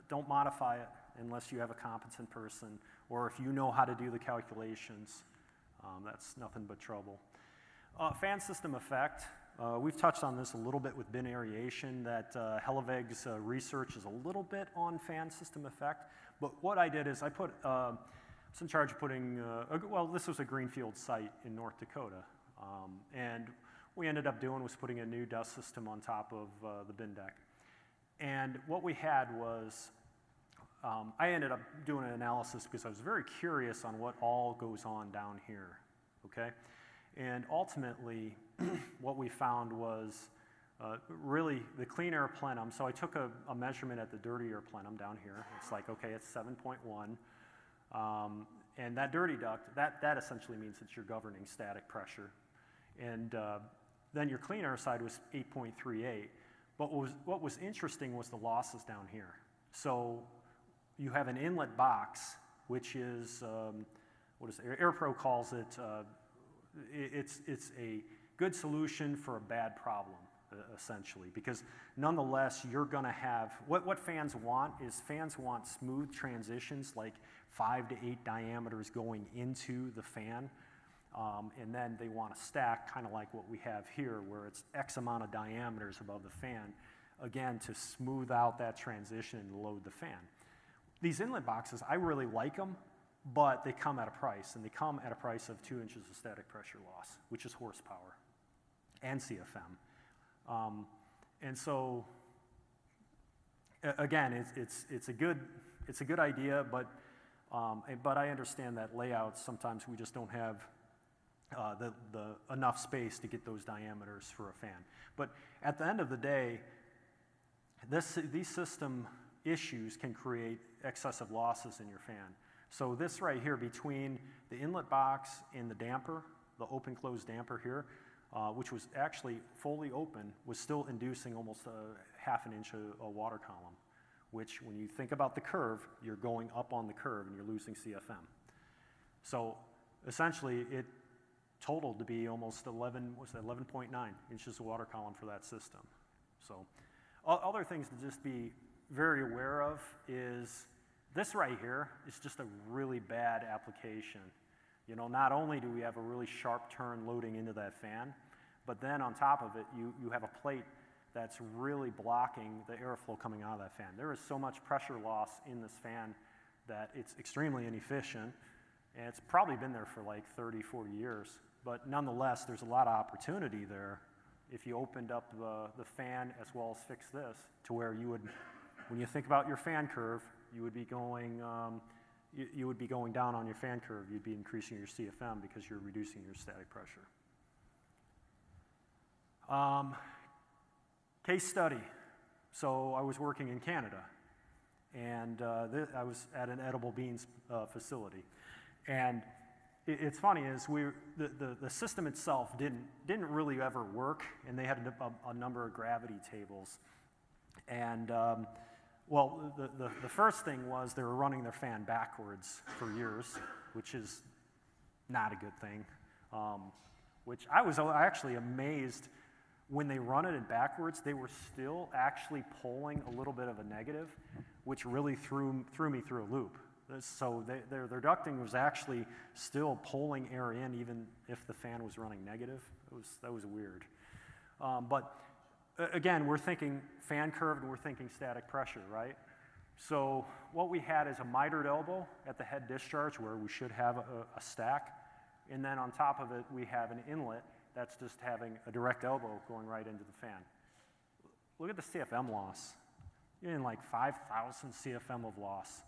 don't modify it unless you have a competent person, or if you know how to do the calculations. That's nothing but trouble. Fan system effect. We've touched on this a little bit with bin aeration, that Hellevegg's research is a little bit on fan system effect. But what I did is I put, I was in charge of putting, well, this was a greenfield site in North Dakota. And what we ended up doing was putting a new dust system on top of the bin deck. And what we had was, I ended up doing an analysis because I was very curious on what all goes on down here, okay? And ultimately, what we found was really the clean air plenum. So I took a measurement at the dirty air plenum down here. It's like, okay, it's 7.1. And that dirty duct, that essentially means it's your governing static pressure. And then your clean air side was 8.38. But what was interesting was the losses down here. So you have an inlet box, which is, what is it? AirPro calls it, it's a good solution for a bad problem, essentially, because nonetheless, you're going to have, what fans want is fans want smooth transitions, like 5 to 8 diameters going into the fan, and then they want to stack, kind of like what we have here, where it's X amount of diameters above the fan, again, to smooth out that transition and load the fan. These inlet boxes, I really like them, but they come at a price, and they come at a price of 2 inches of static pressure loss, which is horsepower, and CFM. And so, again, it's a good idea, but I understand that layouts, sometimes we just don't have enough space to get those diameters for a fan. But at the end of the day, these system issues can create excessive losses in your fan. So this right here, between the inlet box and the damper, the open-closed damper here, which was actually fully open, was still inducing almost a ½ inch a water column, which when you think about the curve, you're going up on the curve and you're losing CFM. So essentially, it totaled to be almost 11.9 inches of water column for that system. So other things to just be very aware of is this right here is just a really bad application. You know, not only do we have a really sharp turn loading into that fan, but then on top of it, you have a plate that's really blocking the airflow coming out of that fan. There is so much pressure loss in this fan that it's extremely inefficient, and it's probably been there for like 30, 40 years. But nonetheless, there's a lot of opportunity there if you opened up the fan as well as fix this to where you would, when you think about your fan curve, you would be going down on your fan curve. You'd be increasing your CFM because you're reducing your static pressure. Case study. So I was working in Canada, and I was at an edible beans facility. And it's funny is the system itself didn't really ever work, and they had a number of gravity tables. And well, the first thing was they were running their fan backwards for years, which is not a good thing. Which I was actually amazed when they run it in backwards, they were still actually pulling a little bit of a negative, which really threw me through a loop. So their ducting was actually still pulling air in even if the fan was running negative. That was weird. But again, we're thinking fan curve and we're thinking static pressure, right? So what we had is a mitered elbow at the head discharge where we should have a stack. And then on top of it, we have an inlet that's just having a direct elbow going right into the fan. Look at the CFM loss. You're in like 5,000 CFM of loss.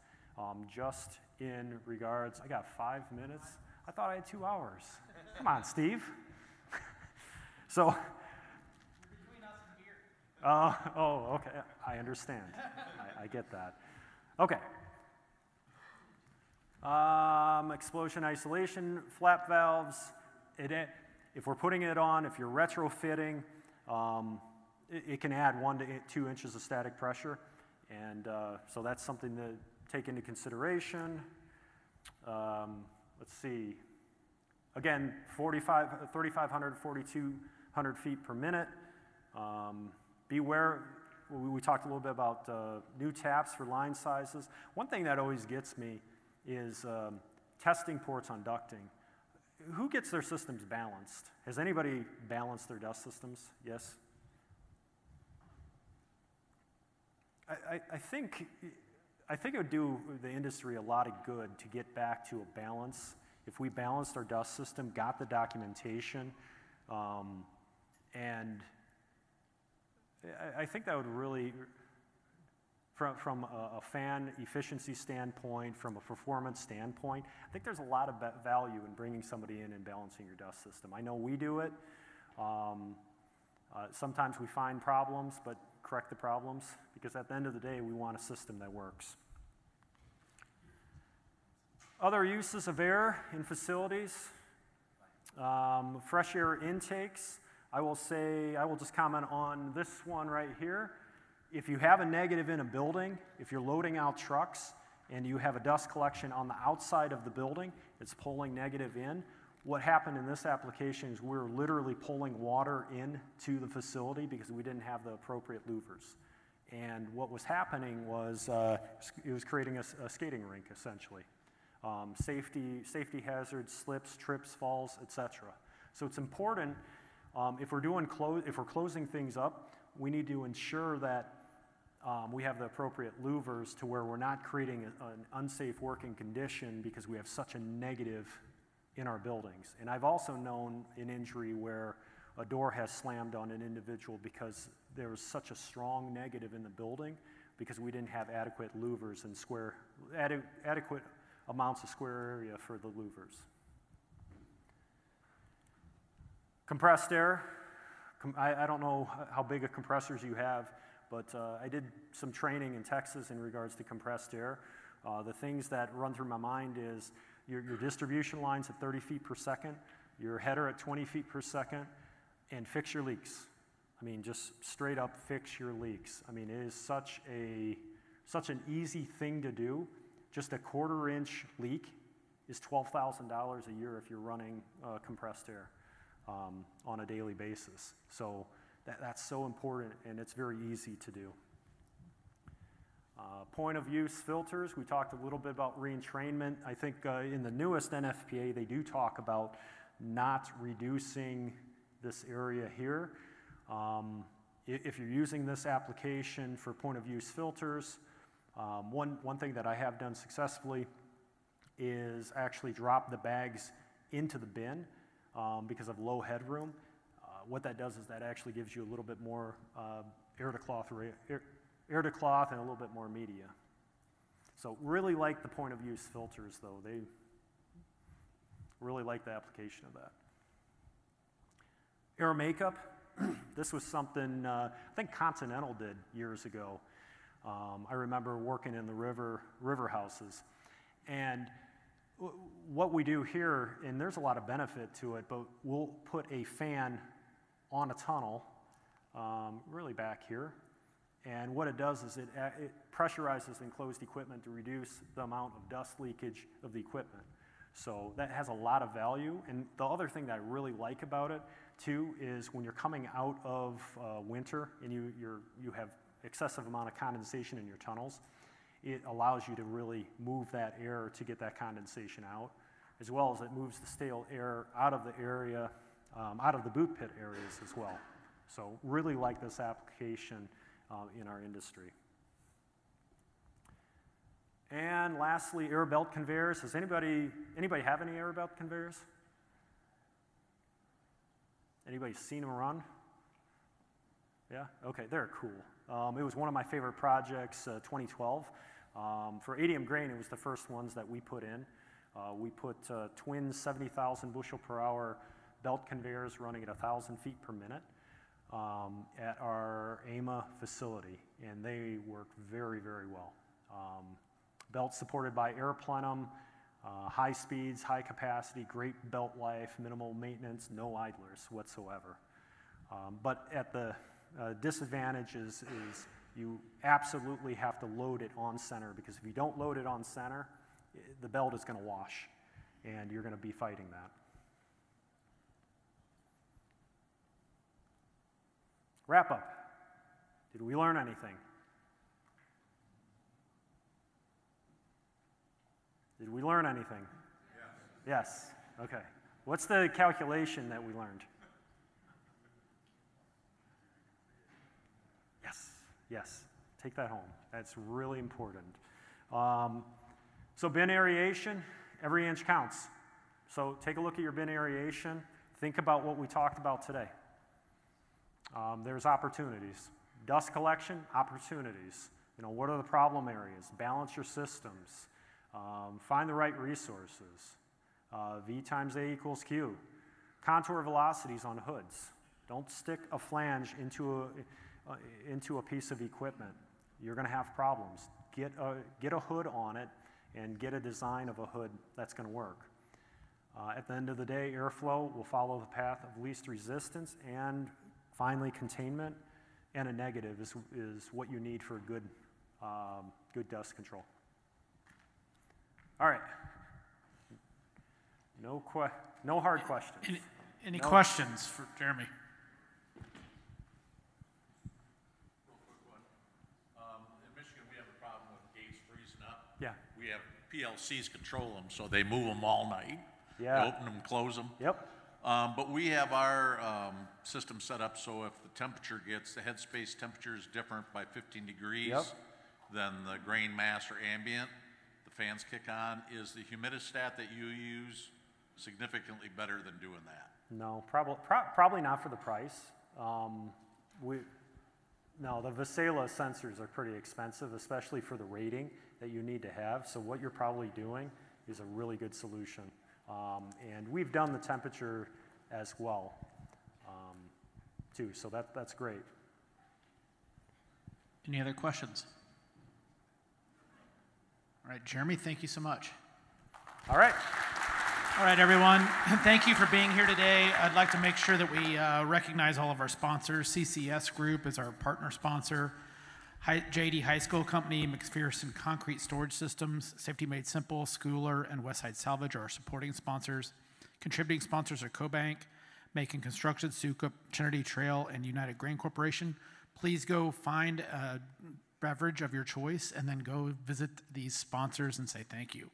Just in regards, I got 5 minutes. I thought I had 2 hours. Come on, Steve. So. Between us and beer. Oh, okay. I understand. I get that. Okay. Explosion isolation, flap valves. If we're putting it on, if you're retrofitting, it can add 1 to 2 inches of static pressure, and so that's something to take into consideration. Let's see. Again, 3,500, 4,200 feet per minute. Beware, we talked a little bit about new taps for line sizes. One thing that always gets me is testing ports on ducting. Who gets their systems balanced? Has anybody balanced their dust systems? Yes? I think it would do the industry a lot of good to get back to a balance. If we balanced our dust system, got the documentation, and I think that would really, from a fan efficiency standpoint, from a performance standpoint, I think there's a lot of value in bringing somebody in and balancing your dust system. I know we do it. Sometimes we find problems, but correct the problems, because at the end of the day, we want a system that works. Other uses of air in facilities, fresh air intakes. I will just comment on this one right here. If you have a negative in a building, if you're loading out trucks and you have a dust collection on the outside of the building, it's pulling negative in. What happened in this application is we were literally pulling water into the facility because we didn't have the appropriate louvers. And what was happening was it was creating a skating rink, essentially. Safety hazards, slips, trips, falls, etc. So it's important, if we're closing things up, we need to ensure that we have the appropriate louvers to where we're not creating an unsafe working condition because we have such a negative in our buildings. And I've also known an injury where a door has slammed on an individual because there was such a strong negative in the building because we didn't have adequate louvers and adequate amounts of square area for the louvers. Compressed air. I don't know how big of compressors you have, but I did some training in Texas in regards to compressed air. The things that run through my mind is your distribution lines at 30 feet per second, your header at 20 feet per second, and fix your leaks. I mean, just straight up fix your leaks. I mean, it is such an easy thing to do. Just a 1/4 inch leak is $12,000 a year if you're running compressed air on a daily basis. So that's so important, and it's very easy to do. Point of use filters, we talked a little bit about re-entrainment. I think in the newest NFPA, they do talk about not reducing this area here. If you're using this application for point of use filters, one thing that I have done successfully is actually drop the bags into the bin because of low headroom. What that does is that actually gives you a little bit more air to cloth and a little bit more media. So really like the point of use filters though. They really like the application of that. Air makeup. This was something I think Continental did years ago. I remember working in the river houses. And what we do here, and there's a lot of benefit to it, but we'll put a fan on a tunnel, really back here. And what it does is it pressurizes enclosed equipment to reduce the amount of dust leakage of the equipment. So that has a lot of value. And the other thing that I really like about it, too, is when you're coming out of winter and you have excessive amount of condensation in your tunnels, it allows you to really move that air to get that condensation out, as well as it moves the stale air out of the area, out of the boot pit areas as well. So really like this application in our industry. And lastly, air belt conveyors. Does anybody have any air belt conveyors? Anybody seen them run? Yeah? Okay, they're cool. It was one of my favorite projects, 2012. For ADM Grain, it was the first ones that we put in. We put twin 70,000 bushel per hour belt conveyors running at 1,000 feet per minute at our AMA facility, and they work very, very well. Belts supported by air plenum, high speeds, high capacity, great belt life, minimal maintenance, no idlers whatsoever. But at the disadvantage is you absolutely have to load it on center, because if you don't load it on center, the belt is going to wash, and you're going to be fighting that. Wrap up. Did we learn anything? Did we learn anything? Yes. Yes. Okay. What's the calculation that we learned? Yes. Yes. Take that home. That's really important. So bin aeration, every inch counts. So take a look at your bin aeration. Think about what we talked about today. There's opportunities. Dust collection, opportunities. You know, what are the problem areas? Balance your systems. Find the right resources. V times A equals Q. Contour velocities on hoods. Don't stick a flange into a piece of equipment. You're going to have problems. Get a hood on it and get a design of a hood that's going to work. At the end of the day, airflow will follow the path of least resistance, and finally containment and a negative is what you need for good, good dust control. All right. No hard questions. Any questions for Jeremy? Real quick one. In Michigan, we have a problem with gates freezing up. Yeah. We have PLCs control them, so they move them all night. Yeah. They open them, close them. Yep. But we have our system set up so if the temperature the headspace temperature is different by 15 degrees Yep. than the grain mass or ambient, the fans kick on. Is the humidistat that you use significantly better than doing that? No, probably not for the price. No, the Vasela sensors are pretty expensive, especially for the rating that you need to have. So what you're probably doing is a really good solution. And we've done the temperature as well, too. So that's great. Any other questions? All right, Jeremy, thank you so much. All right. All right, everyone. Thank you for being here today. I'd like to make sure that we recognize all of our sponsors. CCS Group is our partner sponsor. JD High School Company, McPherson Concrete Storage Systems, Safety Made Simple, Schooler, and Westside Salvage are our supporting sponsors. Contributing sponsors are CoBank, Macon Construction, Sukup, Trinity Trail, and United Grain Corporation. Please go find a beverage of your choice and then go visit these sponsors and say thank you.